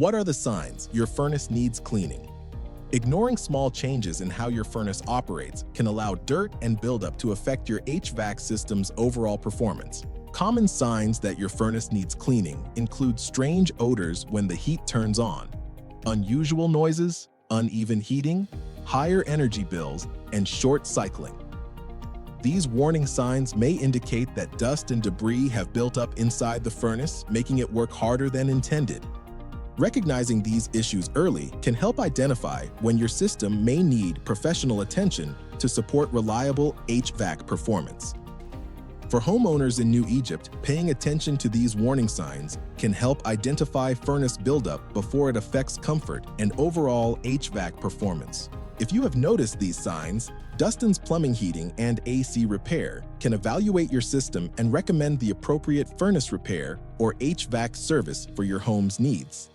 What are the signs your furnace needs cleaning? Ignoring small changes in how your furnace operates can allow dirt and buildup to affect your HVAC system's overall performance. Common signs that your furnace needs cleaning include strange odors when the heat turns on, unusual noises, uneven heating, higher energy bills, and short cycling. These warning signs may indicate that dust and debris have built up inside the furnace, making it work harder than intended. Recognizing these issues early can help identify when your system may need professional attention to support reliable HVAC performance. For homeowners in New Egypt, paying attention to these warning signs can help identify furnace buildup before it affects comfort and overall HVAC performance. If you have noticed these signs, Dustin's Plumbing, Heating, and AC Repair can evaluate your system and recommend the appropriate furnace repair or HVAC service for your home's needs.